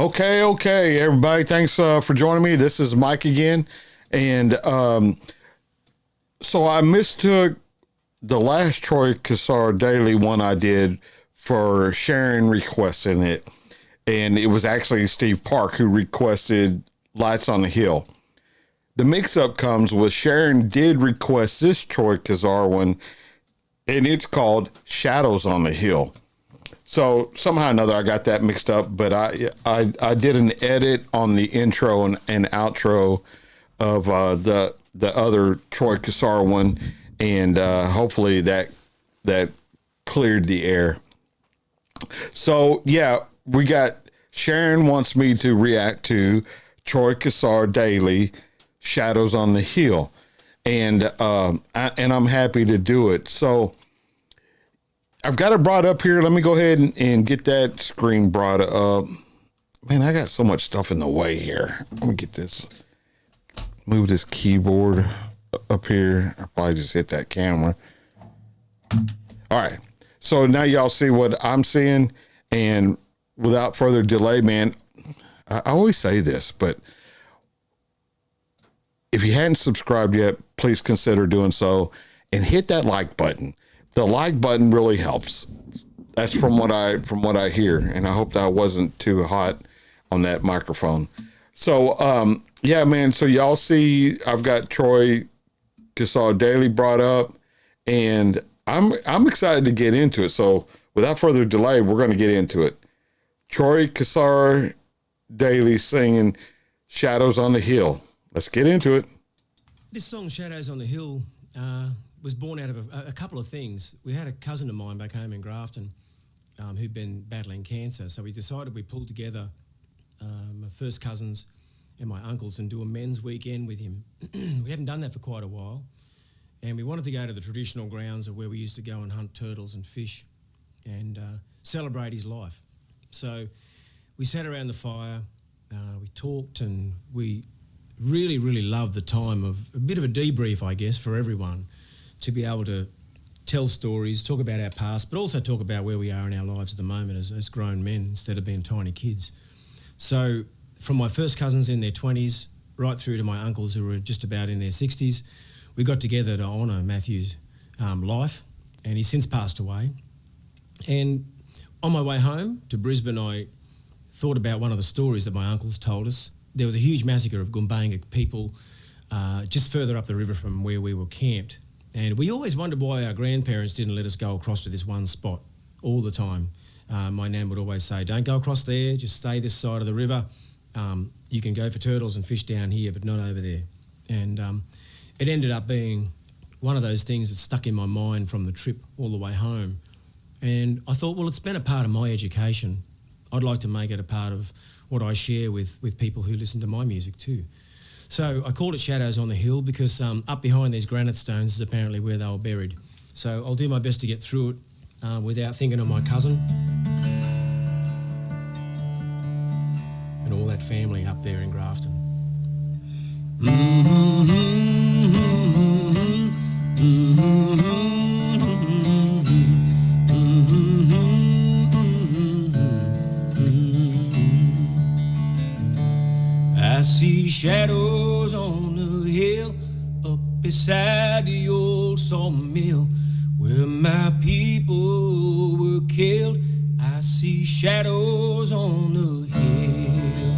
Okay, everybody. Thanks for joining me. This is Mike again. And so I mistook the last Troy Cassar-Daley one I did for Sharon requesting it. And it was actually Steve Park who requested Lights on the Hill. The mix-up comes with Sharon did request this Troy Cassar one, and it's called Shadows on the Hill. So somehow or another, I got that mixed up, but I did an edit on the intro and outro of the other Troy Cassar one, and hopefully that cleared the air. So yeah, we got Sharon wants me to react to Troy Cassar-Daley, Shadows on the Hill, and I'm happy to do it. So I've got it brought up here. Let me go ahead and get that screen brought up. Man, I got so much stuff in the way here. Let me get this, move this keyboard up here. I probably just hit that camera. All right. So now y'all see what I'm seeing. And without further delay, man, I always say this, but if you hadn't subscribed yet, please consider doing so and hit that like button. The like button really helps. That's from what I hear, and I hope that I wasn't too hot on that microphone. So yeah, man. So y'all see, I've got Troy Cassar-Daley brought up, and I'm excited to get into it. So without further delay, we're going to get into it. Troy Cassar-Daley singing "Shadows on the Hill." Let's get into it. This song, Shadows on the Hill, was born out of a couple of things. We had a cousin of mine back home in Grafton who'd been battling cancer. So we decided we'd pull together my first cousins and my uncles and do a men's weekend with him. We hadn't done that for quite a while. And we wanted to go to the traditional grounds of where we used to go and hunt turtles and fish and celebrate his life. So we sat around the fire, we talked, and we really, really loved the time of a bit of a debrief, I guess, for everyone, to be able to tell stories, talk about our past, but also talk about where we are in our lives at the moment as grown men instead of being tiny kids. So from my first cousins in their 20s right through to my uncles who were just about in their 60s, we got together to honour Matthew's life, and he's since passed away. And on my way home to Brisbane, I thought about one of the stories that my uncles told us. There was a huge massacre of Gumbaynggirr people just further up the river from where we were camped. And we always wondered why our grandparents didn't let us go across to this one spot all the time. My nan would always say, don't go across there, just stay this side of the river. You can go for turtles and fish down here, but not over there. And it ended up being one of those things that stuck in my mind from the trip all the way home. And I thought, well, it's been a part of my education. I'd like to make it a part of what I share with people who listen to my music too. So I called it Shadows on the Hill because up behind these granite stones is apparently where they were buried. So I'll do my best to get through it without thinking of my cousin and all that family up there in Grafton. I see shadows on the hill up beside the old sawmill where my people were killed. I see shadows on the hill.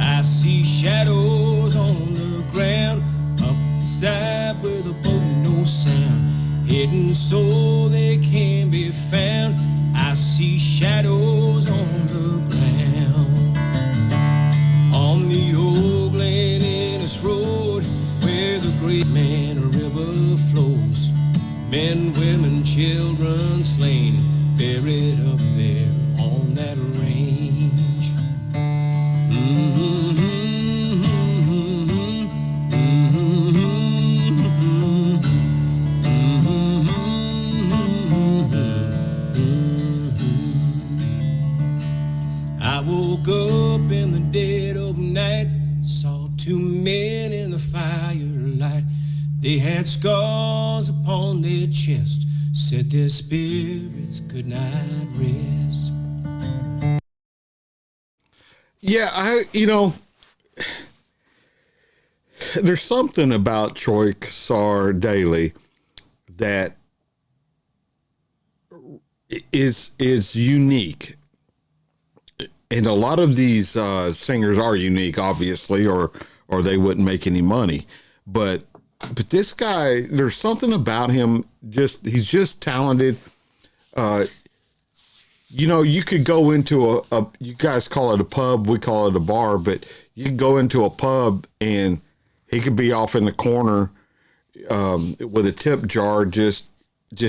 I see shadows on the ground up beside where the boat no sound, hidden so they can be found. I see shadows on the ground. On the old Glen Innes Road, where the great man river flows, men, women, children slain, buried up there on that range. I woke up in the dead of night, saw two men in the firelight. They had scars upon their chest, said their spirits could not rest. Yeah, there's something about Troy Cassar-Daley that is unique. And a lot of these singers are unique, obviously, or they wouldn't make any money. But this guy, there's something about him. He's just talented. You could go into a you guys call it a pub, we call it a bar, but you could go into a pub and he could be off in the corner with a tip jar, just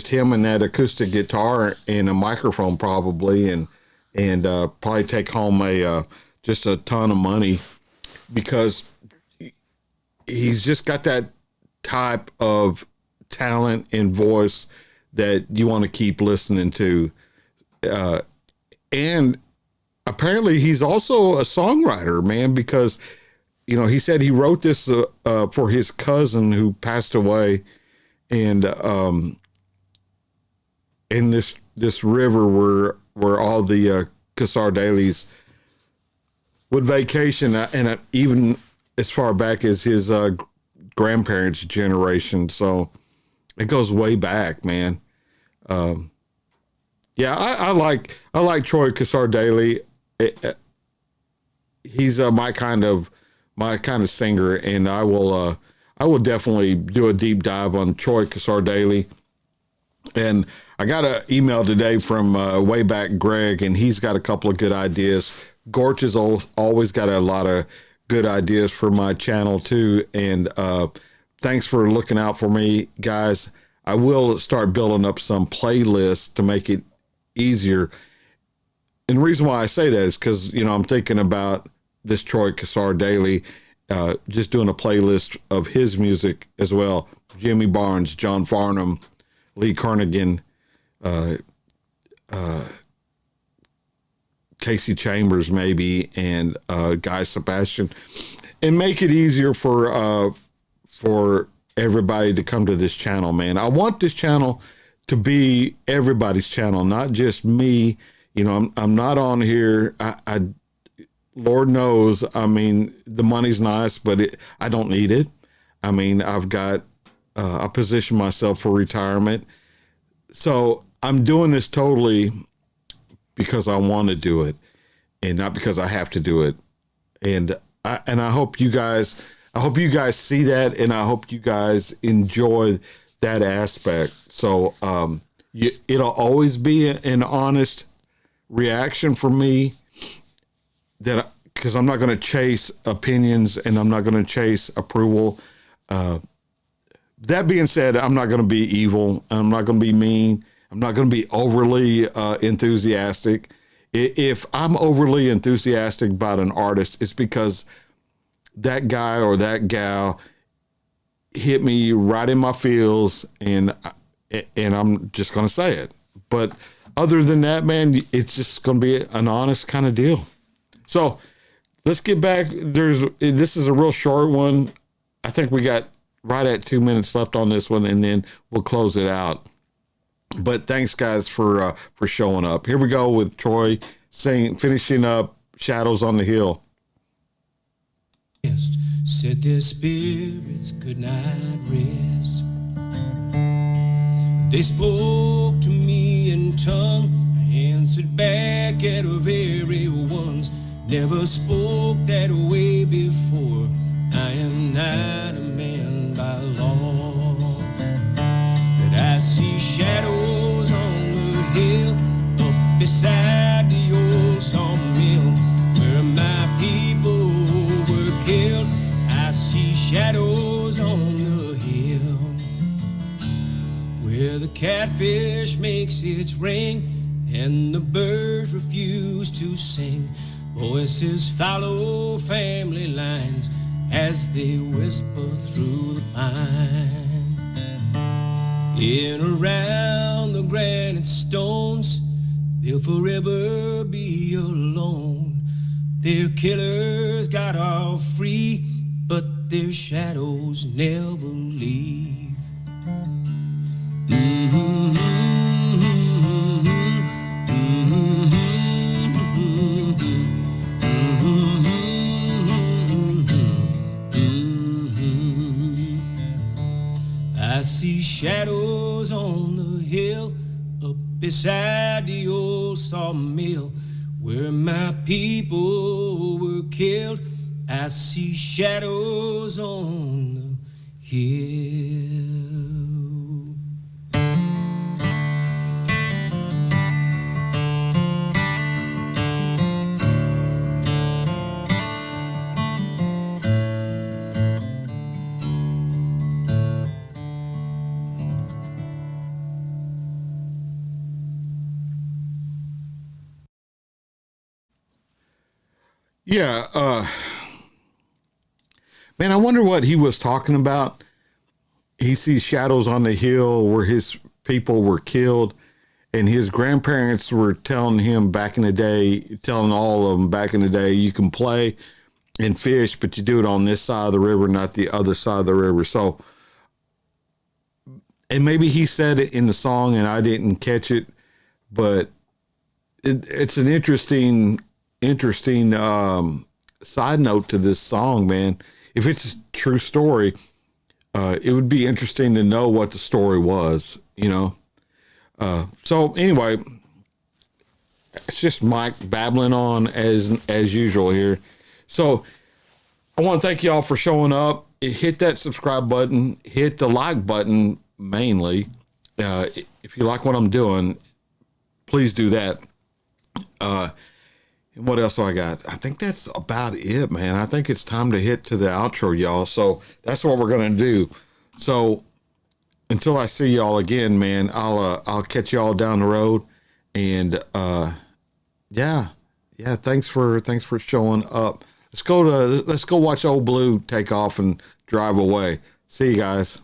him and that acoustic guitar and a microphone probably, and probably take home just a ton of money because he's just got that type of talent and voice that you want to keep listening to. And apparently he's also a songwriter, man, because, he said he wrote this for his cousin who passed away. And in this river where all the Cassar-Daleys would vacation, and even as far back as his grandparents' generation. So it goes way back, man. Yeah, I like Troy Cassar-Daley. He's my kind of singer, and I will definitely do a deep dive on Troy Cassar-Daley. And I got an email today from way back Greg, and he's got a couple of good ideas. Gorch has always got a lot of good ideas for my channel too. And thanks for looking out for me, guys. I will start building up some playlists to make it easier. And the reason why I say that is because, I'm thinking about this Troy Cassar-Daley, just doing a playlist of his music as well. Jimmy Barnes, John Farnham, Lee Kernaghan, Casey Chambers maybe, and Guy Sebastian, and make it easier for everybody to come to this channel, man. I want this channel to be everybody's channel, not just me. I'm not on here. I Lord knows, the money's nice, but I don't need it. I've got, I position myself for retirement. So I'm doing this totally because I want to do it and not because I have to do it. And I hope you guys see that, and I hope you guys enjoy that aspect. So it'll always be an honest reaction for me, that because I'm not going to chase opinions and I'm not going to chase approval. That being said, I'm not going to be evil. I'm not going to be mean. I'm not going to be overly enthusiastic. If I'm overly enthusiastic about an artist, it's because that guy or that gal hit me right in my feels, and I'm just going to say it. But other than that, man, it's just going to be an honest kind of deal. So let's get back. This is a real short one. I think we got right at 2 minutes left on this one, and then we'll close it out. But thanks, guys, for showing up. Here we go with Troy finishing up Shadows on the Hill. Said their spirits could not rest. They spoke to me in tongue. I answered back at our very ones. Never spoke that way before. I am not a man by law, but I see shadows on the hill up beside the old sawmill where my people were killed. I see shadows on the hill where the catfish makes its ring and the birds refuse to sing. Voices follow family lines as they whisper through the pine. In around the granite stones, they'll forever be alone. Their killers got off free, but their shadows never leave. I see shadows on the hill up beside the old sawmill where my people were killed. I see shadows on the hill. Yeah, man, I wonder what he was talking about. He sees shadows on the hill where his people were killed, and his grandparents were telling him back in the day, telling all of them back in the day, you can play and fish, but you do it on this side of the river, not the other side of the river. So, and maybe he said it in the song and I didn't catch it, but it's an interesting side note to this song, man. If it's a true story, it would be interesting to know what the story was, you know. So anyway, it's just Mike babbling on as usual here. So I want to thank y'all for showing up. Hit that subscribe button, hit the like button mainly. If you like what I'm doing, please do that. And what else do I got? I think that's about it, man. I think it's time to hit to the outro, y'all. So that's what we're going to do. So until I see y'all again, man, I'll catch y'all down the road. And, yeah, thanks for showing up. Let's go watch Old Blue take off and drive away. See you guys.